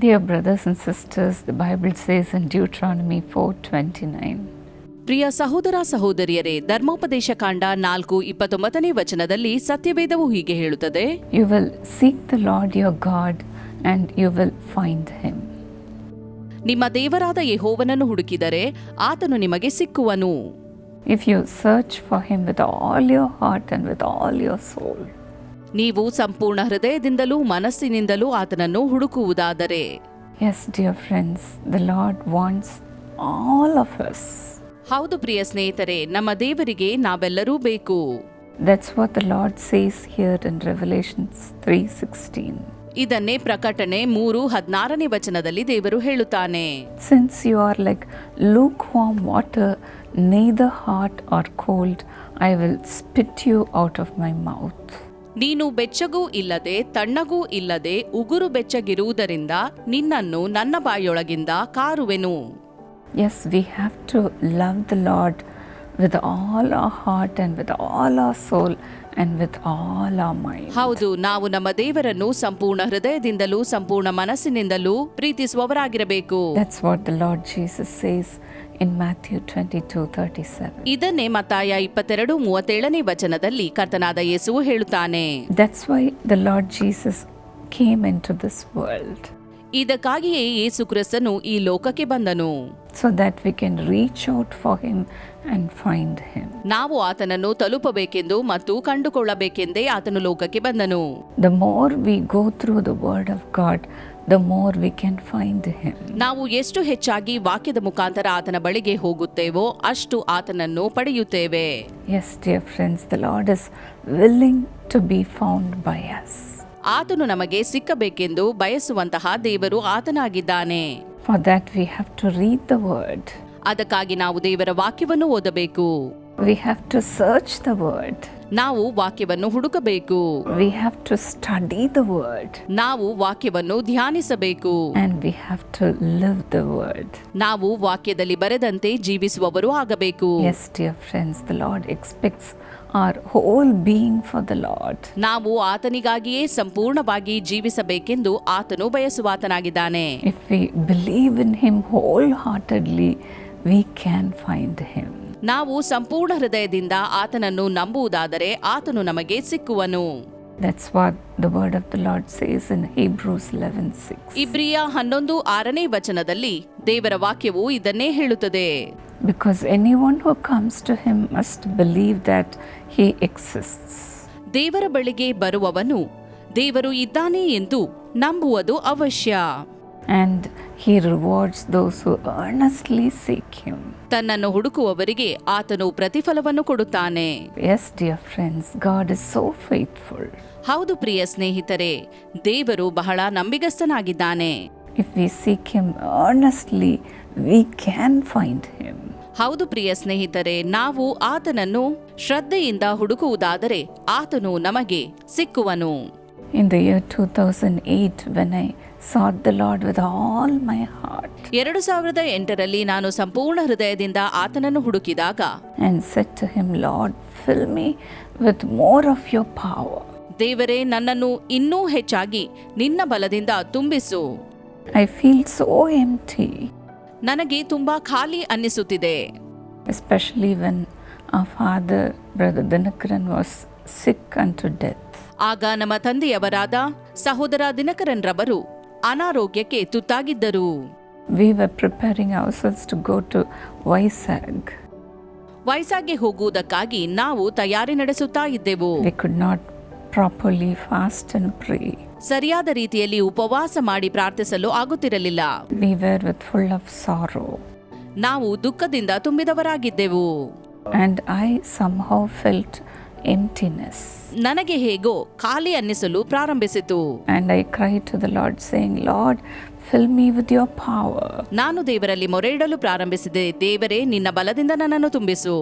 Dear brothers and sisters, the Bible says in Deuteronomy 4:29, ಪ್ರಿಯ ಸಹೋದರ ಸಹೋದರಿಯರೇ, ಧರ್ಮೋಪದೇಶ ಕಾಂಡ 4:29 ವಚನದಲ್ಲಿ ಸತ್ಯವೇದವು ಹೀಗೆ ಹೇಳುತ್ತದೆ, You will seek the Lord your God and you will find him. ನಿಮ್ಮ ದೇವರಾದ ಯೆಹೋವನನ್ನು ಹುಡುಕಿದರೆ ಆತನು ನಿಮಗೆ ಸಿಕ್ಕುವನು. If you search for him with all your heart and with all your soul. ನೀವು ಸಂಪೂರ್ಣ ಹೃದಯದಿಂದಲೂ ಮನಸ್ಸಿನಿಂದಲೂ ಆತನನ್ನು ಹುಡುಕುವುದಾದರೆ. Yes, dear friends, the Lord wants all of us. ಹೌದು ಪ್ರಿಯ ಸ್ನೇಹಿತರೆ, ನಮ್ಮ ದೇವರಿಗೆ ನಾವೆಲ್ಲರೂ ಬೇಕು. That's what the Lord says here in Revelation 3:16. ಇದನ್ನೇ ಪ್ರಕಟಣೆ 3:16 ವಚನದಲ್ಲಿ ದೇವರು ಹೇಳುತ್ತಾನೆ. Since you are like lukewarm water, neither hot or cold, I will spit you out of my mouth. ನೀನು ಬೆಚ್ಚಗೂ ಇಲ್ಲದೆ ತಣ್ಣಗೂ ಇಲ್ಲದೆ ಉಗುರು ಬೆಚ್ಚಗಿರುವುದರಿಂದ ನಿನ್ನನ್ನು ನನ್ನ ಬಾಯೊಳಗಿಂದ ಕಾರುವೆನು. Yes, we have to love the Lord with all our heart and with all our soul and with all our mind. ಹೌದು, ನಾವು ನಮ್ಮ ದೇವರನ್ನು ಸಂಪೂರ್ಣ ಹೃದಯದಿಂದಲೂ ಸಂಪೂರ್ಣ ಮನಸ್ಸಿನಿಂದಲೂ ಪ್ರೀತಿಸುವವರಾಗಿರಬೇಕು. That's what the Lord Jesus says in Matthew 22:37. ಇದನ್ನೇ ಮತ್ತಾಯ 22:37 ವಚನದಲ್ಲಿ ಕರ್ತನಾದ ಯೇಸುವು ಹೇಳುತ್ತಾನೆ. That's why the Lord Jesus came into this world. ಇದಕ್ಕಾಗಿಯೇ ಯೇಸು ಕ್ರಿಸ್ತನು ಈ ಲೋಕಕ್ಕೆ ಬಂದನು. So that we can reach out for him and find him. ನಾವು ಆತನನ್ನು ತಲುಪಬೇಕೆಂದು ಮತ್ತು ಕಂಡುಕೊಳ್ಳಬೇಕೆಂದೇ ಆತನು ಲೋಕಕ್ಕೆ ಬಂದನು. The more we go through the word of God, the more we can find him. ನಾವು ಎಷ್ಟು ಹೆಚ್ಚಾಗಿ ವಾಕ್ಯದ ಮುಖಾಂತರ ಆತನ ಬಳಿಗೆ ಹೋಗುತ್ತೇವೋ ಅಷ್ಟು ಆತನನ್ನು ಪಡೆಯುತ್ತೇವೆ. Yes, dear friends, the Lord is willing to be found by us. ಆತನು ನಮಗೆ ಸಿಕ್ಕಬೇಕೆಂದು ಬಯಸುವಂತಹ ದೇವರು ಆತನಾಗಿದ್ದಾನೆ. For that we have to read the word. ಅದಕ್ಕಾಗಿ ನಾವು ದೇವರ ವಾಕ್ಯವನ್ನು ಓದಬೇಕು. We have to search the word. ನಾವು ವಾಕ್ಯವನ್ನು ಹುಡುಕಬೇಕು. We have to study the word. ನಾವು ವಾಕ್ಯವನ್ನು ಧ್ಯಾನಿಸಬೇಕು. And we have to live the word. ನಾವು ವಾಕ್ಯದಲ್ಲಿ ಬರೆದಂತೆ ಜೀವಿಸುವವರು ಆಗಬೇಕು. Yes, dear friends, the Lord expects our whole being for the Lord. ನಾವು ಆತನಿಗಾಗಿಯೇ ಸಂಪೂರ್ಣವಾಗಿ ಜೀವಿಸಬೇಕೆಂದು ಆತನು ಬಯಸುವಾತನಾಗಿದ್ದಾನೆ. If we believe in him wholeheartedly, we can find him. ನಾವು ಸಂಪೂರ್ಣ ಹೃದಯದಿಂದ ಆತನನ್ನು ನಂಬುವುದಾದರೆ ಆತನು ನಮಗೆ ಸಿಕ್ಕುವನು. That's what the word of the Lord says in Hebrews 11:6. ಇಬ್ರಿಯ 11:6 ವಚನದಲ್ಲಿ ದೇವರ ವಾಕ್ಯವು ಇದನ್ನೇ ಹೇಳುತ್ತದೆ. Because anyone who comes to him must believe that he exists. ದೇವರ ಬಳಿಗೆ ಬರುವವನು ದೇವರು ಇದ್ದಾನೆ ಎಂದು ನಂಬುವುದು ಅವಶ್ಯ. And he rewards those who earnestly seek him. ತನ್ನನ್ನು ಹುಡುಕುವವರಿಗೆ ಆತನು ಪ್ರತಿಫಲವನ್ನು ಕೊಡುತ್ತಾನೆ. Yes, dear friends, God is so faithful. ಹೌದು ಪ್ರಿಯ ಸ್ನೇಹಿತರೆ, ದೇವರು ಬಹಳ ನಂಬಿಗಸ್ತನಾಗಿದ್ದಾನೆ. If we seek him earnestly, we can find him. ಹೌದು ಪ್ರಿಯ ಸ್ನೇಹಿತರೆ, ನಾವು ಆತನನ್ನು ಶ್ರದ್ಧೆಯಿಂದ ಹುಡುಕುವುದಾದರೆ ಆತನು ನಮಗೆ ಸಿಕ್ಕುವನು. In the year 2008, when I sought the Lord with all my heart 2008ರಲ್ಲಿ ನಾನು ಸಂಪೂರ್ಣ ಹೃದಯದಿಂದ ಆತನನ್ನು ಹುಡುಕಿದಾಗ and said to him, Lord, fill me with more of your power. ದೇವರೇ, ನನ್ನನ್ನು ಇನ್ನೂ ಹೆಚ್ಚಾಗಿ ನಿನ್ನ ಬಲದಿಂದ ತುಂಬಿಸು. I feel so empty. ನನಗೆ ತುಂಬಾ ಖಾಲಿ ಅನ್ನಿಸುತ್ತಿದೆ. Especially when our father, Brother Dinakaran, was sick unto death. ಆಗ ನಮ್ಮ ತಂದೆಯವರಾದ ಸಹೋದರ ದಿನಕರನ್ ರವರು ಅನಾರೋಗ್ಯಕ್ಕೆ ತುತ್ತಾಗಿದ್ದರು. We were preparing ourselves to go to Vizag. ವೈಸಾಗ್ಗೆ ಹೋಗುವುದಕ್ಕಾಗಿ ನಾವು ತಯಾರಿ ನಡೆಸುತ್ತಾ ಇದ್ದೆವು. We could not properly fast and pray. ಸರಿಯಾದ ರೀತಿಯಲ್ಲಿ ಉಪವಾಸ ಮಾಡಿ ಪ್ರಾರ್ಥಿಸಲು ಆಗುತ್ತಿರಲಿಲ್ಲ. We were with full of sorrow. ನಾವು ದುಃಖದಿಂದ ತುಂಬಿದವರಾಗಿದ್ದೆವು. And I somehow felt emptiness. ನನಗೆ ಹೇಗೋ ಖಾಲಿ ಅನ್ನಿಸಲು ಪ್ರಾರಂಭಿಸಿತು. And I cried to the Lord saying, Lord, fill me with your power. ನಾನು ದೇವರಲ್ಲಿ ಮೊರೆಯಿಡಲು ಪ್ರಾರಂಭಿಸಿದೆ. ದೇವರೇ, ನಿನ್ನ ಬಲದಿಂದ ನನ್ನನ್ನು ತುಂಬಿಸು.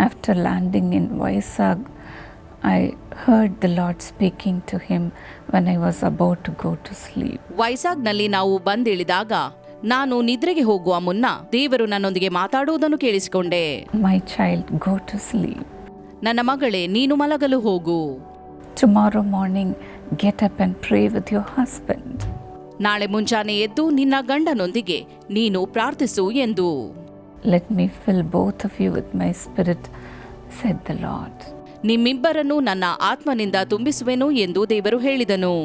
After landing in Vizag, I heard the Lord speaking to him when I was about to go to sleep. ವೈಸಾಗ್ನಲ್ಲಿ ನಾವು ಬಂದಿಳಿದಾಗ ನಾನು ನಿದ್ರೆಗೆ ಹೋಗುವ ಮುನ್ನ ದೇವರು ನನ್ನೊಂದಿಗೆ ಮಾತಾಡುವುದನ್ನು ಕೇಳಿಸಿಕೊಂಡೆ. My child, go to sleep. ನನ್ನ ಮಗಳೇ, ನೀನು ಮಲಗಲು ಹೋಗು. Tomorrow morning, get up and pray with your husband. ನಾಳೆ ಮುಂಜಾನೆ ಎದ್ದು ನಿನ್ನ ಗಂಡನೊಂದಿಗೆ ನೀನು ಪ್ರಾರ್ಥಿಸು ಎಂದು. Let me fill both of you with my spirit, said the Lord. ನಿಮ್ಮಿಬ್ಬರನ್ನು ನನ್ನ ಆತ್ಮನಿಂದ ತುಂಬಿಸುವೆನು ಎಂದು ದೇವರು ಹೇಳಿದನು.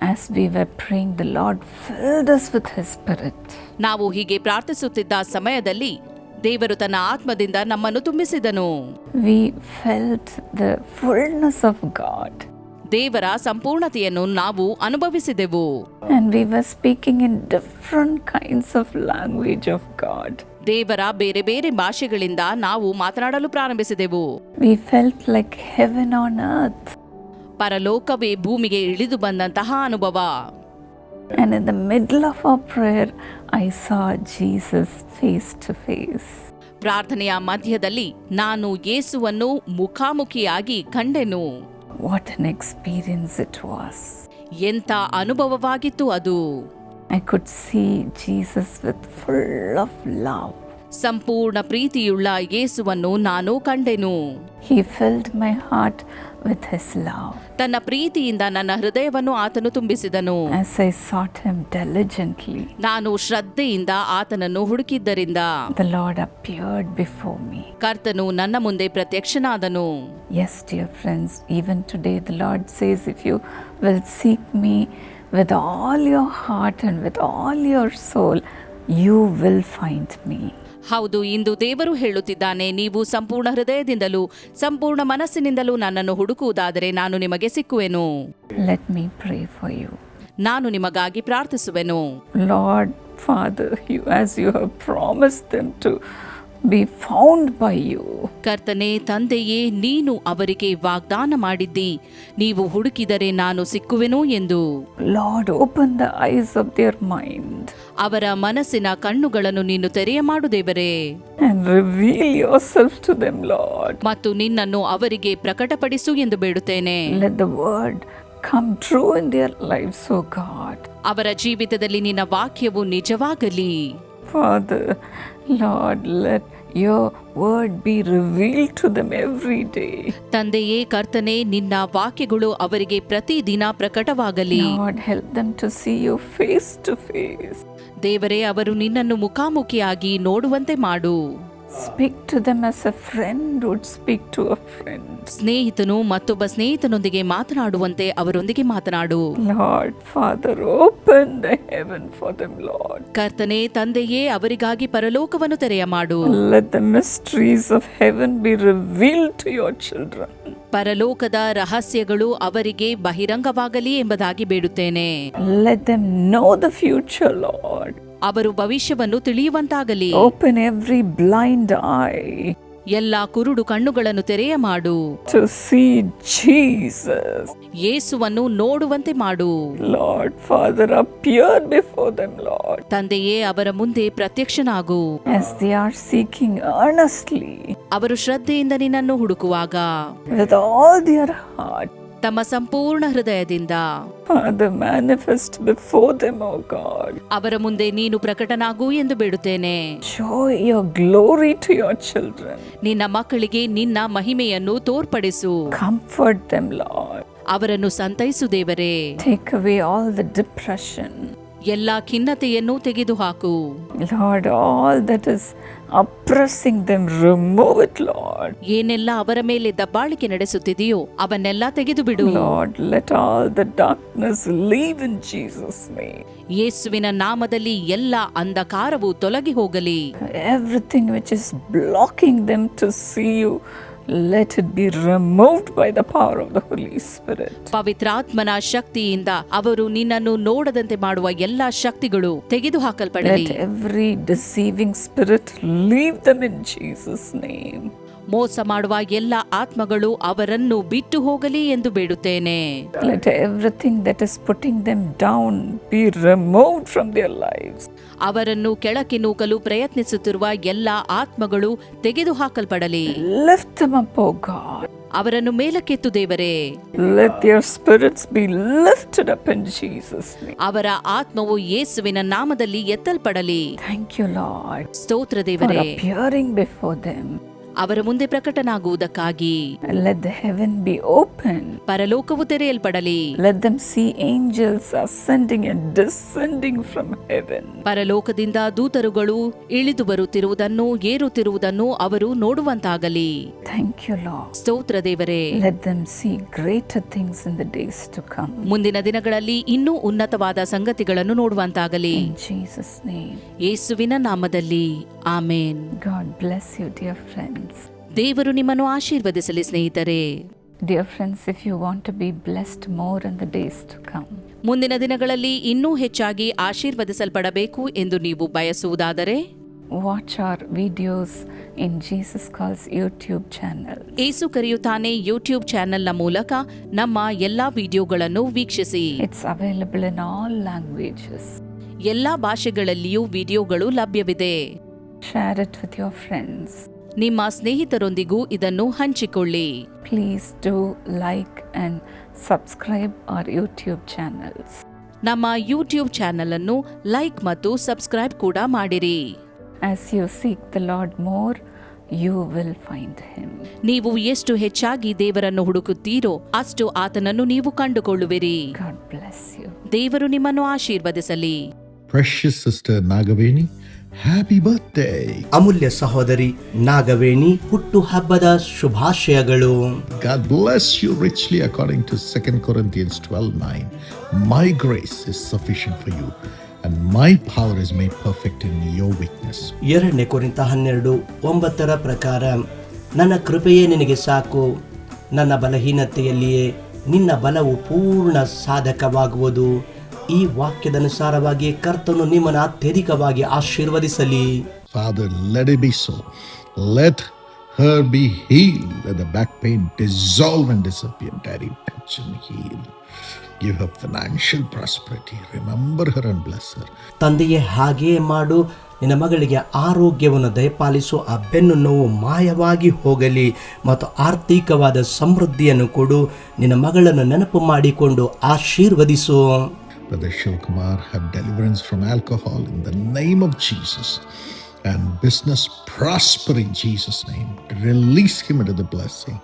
As we were praying, the Lord filled us with His Spirit. ನಾವು ಹೀಗೆ ಪ್ರಾರ್ಥಿಸುತ್ತಿದ್ದ ಸಮಯದಲ್ಲಿ ದೇವರು ತನ್ನ ಆತ್ಮದಿಂದ ನಮ್ಮನ್ನು ತುಂಬಿಸಿದನು. We felt the fullness of God. ದೇವರ ಸಂಪೂರ್ಣತೆಯನ್ನು ನಾವು ಅನುಭವಿಸಿದೆವು. And we were speaking in different kinds of language of God. ದೇವರ ಬೇರೆ ಬೇರೆ ಭಾಷೆಗಳಿಂದ ನಾವು ಮಾತನಾಡಲು ಪ್ರಾರಂಭಿಸಿದೆವು. We felt like heaven on earth. ಪರಲೋಕವೇ ಭೂಮಿಗೆ ಇಳಿದು ಬಂದಂತಹ ಅನುಭವ. And in the middle of our prayer, I saw Jesus face to face. ಪ್ರಾರ್ಥನೆಯ ಮಧ್ಯದಲ್ಲಿ ನಾನು ಯೇಸುವನ್ನು ಮುಖಾಮುಖಿಯಾಗಿ ಕಂಡೆನು. What an experience it was. ಎಂಥ ಅನುಭವವಾಗಿತ್ತು ಅದು. I could see Jesus with full of love. ಸಂಪೂರ್ಣ ಪ್ರೀತಿಯುಳ್ಳ ಯೇಸುವನ್ನು ನಾನು ಕಂಡೆನು. He filled my heart with His love. ತನ್ನ ಪ್ರೀತಿಯಿಂದ ನನ್ನ ಹೃದಯವನ್ನು ಆತನು ತುಂಬಿಸಿದನು. As I sought Him diligently, ನಾನು ಶ್ರದ್ಧೆಯಿಂದ ಆತನನ್ನು ಹುಡುಕಿದ್ದರಿಂದ the Lord appeared before me. ಕರ್ತನು ನನ್ನ ಮುಂದೆ ಪ್ರತ್ಯಕ್ಷನಾದನು. Yes, dear friends, even today the Lord says, if you will seek me with all your heart and with all your soul, you will find me. ಹೌದು, ಇಂದು ದೇವರು ಹೇಳುತ್ತಿದ್ದಾನೆ, ನೀವು ಸಂಪೂರ್ಣ ಹೃದಯದಿಂದಲೂ ಸಂಪೂರ್ಣ ಮನಸ್ಸಿನಿಂದಲೂ ನನ್ನನ್ನು ಹುಡುಕುವುದಾದರೆ ನಾನು ನಿಮಗೆ ಸಿಕ್ಕುವೆನು. Let me pray for you. ನಾನು ನಿಮಗಾಗಿ ಪ್ರಾರ್ಥಿಸುವೆನು. Lord, Father, as you have promised them to be found by you. ಕರ್ತನೇ, ತಂದೆಯೇ, ನೀನು ಅವರಿಗೆ ವಾಗ್ದಾನ ಮಾಡಿದ್ದಿ, ನೀವು ಹುಡುಕಿದರೆ ನಾನು ಸಿಕ್ಕುವೆನು ಎಂದು. Lord, open the eyes of their mind. ಅವರ ಮನಸ್ಸಿನ ಕಣ್ಣುಗಳನ್ನು ನೀನು ತೆರೆಯ ಮಾಡು ದೇವರೇ. And reveal yourself to them, Lord. ಮತ್ತು ನಿನ್ನನ್ನು ಅವರಿಗೆ ಪ್ರಕಟಪಡಿಸು ಎಂದು ಬೇಡುತ್ತೇನೆ. Let the word come true in their lives, O God. ಅವರ ಜೀವಿತದಲ್ಲಿ ನಿನ್ನ ವಾಕ್ಯವು ನಿಜವಾಗಲಿ. Father, Lord, let your word be revealed to them every day. ತಂದೆಯೇ, ಕರ್ತನೇ, ನಿನ್ನ ವಾಕ್ಯಗಳು ಅವರಿಗೆ ಪ್ರತಿದಿನ ಪ್ರಕಟವಾಗಲಿ. Lord, help them to see you face to face. ದೇವರೇ, ಅವರು ನಿನ್ನನ್ನು ಮುಖಾಮುಖಿಯಾಗಿ ನೋಡುವಂತೆ ಮಾಡು. Speak to them as a friend would speak to a friend. ಸ್ನೇಹಿತನು ಮತ್ತೊಬ್ಬ ಸ್ನೇಹಿತನೊಂದಿಗೆ ಮಾತನಾಡುವಂತೆ ಅವರೊಂದಿಗೆ ಮಾತನಾಡು. Lord, Father, open the heaven for them, Lord. ಕರ್ತನೇ, ತಂದೆಯೇ, ಅವರಿಗಾಗಿ ಪರಲೋಕವನ್ನು ತೆರೆಯ ಮಾಡು. Let the mysteries of heaven be revealed to your children. ಪರಲೋಕದ ರಹಸ್ಯಗಳು ಅವರಿಗೆ ಬಹಿರಂಗವಾಗಲಿ ಎಂಬುದಾಗಿ ಬೇಡುತ್ತೇನೆ. Let them know the future, Lord. ಅವರು ಭವಿಷ್ಯವನ್ನು ತಿಳಿಯುವಂತಾಗಲಿ. Open every blind eye ಎಲ್ಲ ಕುರುಡು ಕಣ್ಣುಗಳನ್ನು ತೆರೆಯ ಮಾಡು. to see Jesus. ಯೇಸುವನ್ನು ನೋಡುವಂತೆ ಮಾಡು. Lord, Father, appear before them, Lord. ತಂದೆಯೇ, ಅವರ ಮುಂದೆ ಪ್ರತ್ಯಕ್ಷನಾಗು. As they are seeking earnestly ಅವರು ಶ್ರದ್ಧೆಯಿಂದ ನಿನ್ನನ್ನು ಹುಡುಕುವಾಗ with all their heart. ತಮ್ಮ ಸಂಪೂರ್ಣ ಹೃದಯದಿಂದ Father, manifest before them, O God. ಅವರ ಮುಂದೆ ನೀನು ಪ್ರಕಟನಾಗು ಎಂದು ಬೇಡುತ್ತೇನೆ. Show your glory to your children. ನಿನ್ನ ಮಕ್ಕಳಿಗೆ ನಿನ್ನ ಮಹಿಮೆಯನ್ನು ತೋರ್ಪಡಿಸು. Comfort them, Lord. ಅವರನ್ನು ಸಂತೈಸು ದೇವರೇ. Take away all the depression. ಎಲ್ಲ ಖಿನ್ನತೆಯನ್ನು ತೆಗೆದುಹಾಕು. Lord, all that is oppressing them, remove it, Lord. ಏನೆಲ್ಲ ಅವರ ಮೇಲೆ ದಬ್ಬಾಳಿಕೆ ನಡೆಸುತ್ತಿದೆಯೋ ಅವನ್ನೆಲ್ಲ ತೆಗೆದು ಬಿಡು. Lord, let all the darkness leave in Jesus' name. ಯೇಸುವಿನ ನಾಮದಲ್ಲಿ ಎಲ್ಲ ಅಂಧಕಾರವು ತೊಲಗಿ ಹೋಗಲಿ. Everything which is blocking them to see you, let it be removed by the power of the Holy Spirit. ಪವಿತ್ರಾತ್ಮನ ಶಕ್ತಿಯಿಂದ ಅವರು ನಿನ್ನನ್ನು ನೋಡದಂತೆ ಮಾಡುವ ಎಲ್ಲ ಶಕ್ತಿಗಳು ತೆಗೆದುಹಾಕಲ್ಪಡಲಿ. Let every deceiving spirit leave them in Jesus' name. ಮೋಸ ಮಾಡುವ ಎಲ್ಲ ಆತ್ಮಗಳು ಅವರನ್ನು ಬಿಟ್ಟು ಹೋಗಲಿ ಎಂದು ಬೇಡುತ್ತೇನೆ. Let everything that is putting them down be removed from their lives. ಅವರನ್ನು ಕೆಳಕ್ಕೆ ನೂಕಲು ಪ್ರಯತ್ನಿಸುತ್ತಿರುವ ಎಲ್ಲ ಆತ್ಮಗಳು ತೆಗೆದುಹಾಕಲ್ಪಡಲಿ. Lift them up, O God. ಅವರನ್ನು ಮೇಲಕ್ಕೆತ್ತು ದೇವರೇ. Let their spirits be lifted up in Jesus' name. ಅವರ ಆತ್ಮವು ಯೇಸುವಿನ ನಾಮದಲ್ಲಿ ಎತ್ತಲ್ಪಡಲಿ. Thank you, Lord, ಸ್ತೋತ್ರ for ದೇವರೇ, appearing before them. ಅವರ ಮುಂದೆ ಪ್ರಕಟನಾಗುವುದಕ್ಕಾಗಿ. Let the heaven be open. ಪರಲೋಕವು ತೆರೆಯಲ್ಪಡಲಿ. Let them see angels ascending and descending from heaven. ಪರಲೋಕದಿಂದ ದೂತರುಗಳು ಇಳಿದು ಬರುತ್ತಿರುವುದನ್ನು ಏರುತ್ತಿರುವುದನ್ನು ಅವರು ನೋಡುವಂತಾಗಲಿ. Thank you, Lord. ಸ್ತೋತ್ರ ದೇವರೇ. Let them see greater things in the days to come. ಮುಂದಿನ ದಿನಗಳಲ್ಲಿ ಇನ್ನೂ ಉನ್ನತವಾದ ಸಂಗತಿಗಳನ್ನು ನೋಡುವಂತಾಗಲಿ. In Jesus' name. ಯೇಸುವಿನ ನಾಮದಲ್ಲಿ ಆಮೇನ್. God bless you, dear friends. ದೇವರು ನಿಮ್ಮನ್ನು ಆಶೀರ್ವದಿಸಲಿ ಸ್ನೇಹಿತರೆ. Dear friends, if you want to be blessed more in the days to come, ಮುಂದಿನ ದಿನಗಳಲ್ಲಿ ಇನ್ನೂ ಹೆಚ್ಚಾಗಿ ಆಶೀರ್ವದಿಸಲ್ಪಡಬೇಕು ಎಂದು ನೀವು ಬಯಸುವುದಾದರೆ watch our videos in Jesus Calls YouTube channel. ಏಸು ಕರೆಯುತ್ತಾನೆ ಯೂಟ್ಯೂಬ್ ಚಾನೆಲ್ನ ಮೂಲಕ ನಮ್ಮ ಎಲ್ಲಾ ವಿಡಿಯೋಗಳನ್ನು ವೀಕ್ಷಿಸಿ. It's available in all languages. ಎಲ್ಲಾ ಭಾಷೆಗಳಲ್ಲಿಯೂ ವಿಡಿಯೋಗಳು ಲಭ್ಯವಿದೆ. Share it with your friends. ನಿಮ್ಮ ಸ್ನೇಹಿತರೊಂದಿಗೂ ಇದನ್ನು ಹಂಚಿಕೊಳ್ಳಿ. Please do like and subscribe our YouTube channels. ನಮ್ಮ ಯೂಟ್ಯೂಬ್ ಚಾನೆಲ್ ಅನ್ನು ಲೈಕ್ ಮತ್ತು ಸಬ್ಸ್ಕ್ರೈಬ್ ಕೂಡ ಮಾಡಿರಿ. As you seek the Lord more, you will find him. ನೀವು ಎಷ್ಟು ಹೆಚ್ಚಾಗಿ ದೇವರನ್ನು ಹುಡುಕುತ್ತೀರೋ ಅಷ್ಟು ಆತನನ್ನು ನೀವು ಕಂಡುಕೊಳ್ಳುವಿರಿ. God bless you. ದೇವರು ನಿಮ್ಮನ್ನು ಆಶೀರ್ವದಿಸಲಿ. Precious sister Nagaveni, happy birthday. ಅಮೂಲ್ಯ ಸಹೋದರಿ ನಾಗವೇಣಿ ಹುಟ್ಟು ಹಬ್ಬದ ಶುಭಾಶಯಗಳು. God bless you richly according to 2 Corinthians 12:9. My grace is sufficient for you and my power is made perfect in your weakness. 2 ಕೊರಿಂಥ 12:9 ಪ್ರಕಾರ ನನ್ನ ಕೃಪೆಯೇ ನಿನಗೆ ಸಾಕು, ನನ್ನ ಬಲಹೀನತೆಯಲ್ಲಿಯೇ ನಿನ್ನ ಬಲವು ಪೂರ್ಣ ಸಾಧಕವಾಗುವುದು. ಈ ವಾಕ್ಯದ ಅನುಸಾರವಾಗಿ ಕರ್ತನು ನಿಮ್ಮನ್ನು ಅತ್ಯಧಿಕವಾಗಿ ಆಶೀರ್ವದಿಸಲಿ. Father, let it be so. Let her be healed. Let the back pain dissolve and disappear. Daddy, touch and heal. Give her financial prosperity. Remember her and bless her. ತಂದೆಯೇ ಹಾಗೆಯೇ ಮಾಡು, ನಿನ್ನ ಮಗಳಿಗೆ ಆರೋಗ್ಯವನ್ನು ದಯಪಾಲಿಸು, ಆ ಬೆನ್ನು ನೋವು ಮಾಯವಾಗಿ ಹೋಗಲಿ ಮತ್ತು ಆರ್ಥಿಕವಾದ ಸಮೃದ್ಧಿಯನ್ನು ಕೊಡು. ನಿನ್ನ ಮಗಳನ್ನು ನೆನಪು ಮಾಡಿಕೊಂಡು ಆಶೀರ್ವದಿಸು. Brother Shivkumar, have deliverance from alcohol in the name of Jesus. And business prosper in Jesus' name. Release him into the blessing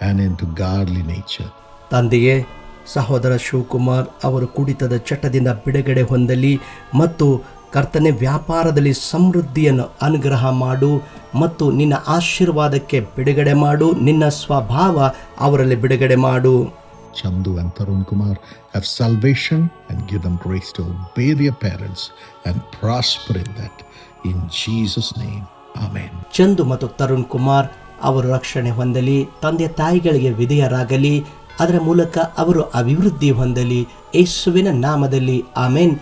and into godly nature. ತಂದೆಯೇ, ಸಹೋದರ ಶಿವಕುಮಾರ್ ಅವರು ಕುಡಿತದ ಚಟದಿಂದ ಬಿಡುಗಡೆ ಹೊಂದಲಿ ಮತ್ತು ಕರ್ತನೆ ವ್ಯಾಪಾರದಲ್ಲಿ ಸಮೃದ್ಧಿಯನ್ನು ಅನುಗ್ರಹ ಮಾಡು ಮತ್ತು ನಿನ್ನ ಆಶೀರ್ವಾದಕ್ಕೆ ಬಿಡುಗಡೆ ಮಾಡು. ನಿನ್ನ ಸ್ವಭಾವ ಅವರಲ್ಲಿ ಬಿಡುಗಡೆ ಮಾಡು. Chandu and Tarun Kumar have salvation and give them grace to obey their parents and prosper in that. In Jesus' name, Amen. Chandu ಮತ್ತು ತರುಣ್ ಕುಮಾರ್ ಅವರು ರಕ್ಷಣೆ ಹೊಂದಲಿ, ತಂದೆ ತಾಯಿಗಳಿಗೆ ವಿಧೇಯರಾಗಲಿ, ಅದರ ಮೂಲಕ ಅವರು ಅಭಿವೃದ್ಧಿ ಹೊಂದಲಿ. ಯೇಸುವಿನ ನಾಮದಲ್ಲಿ ಆಮೇನ್.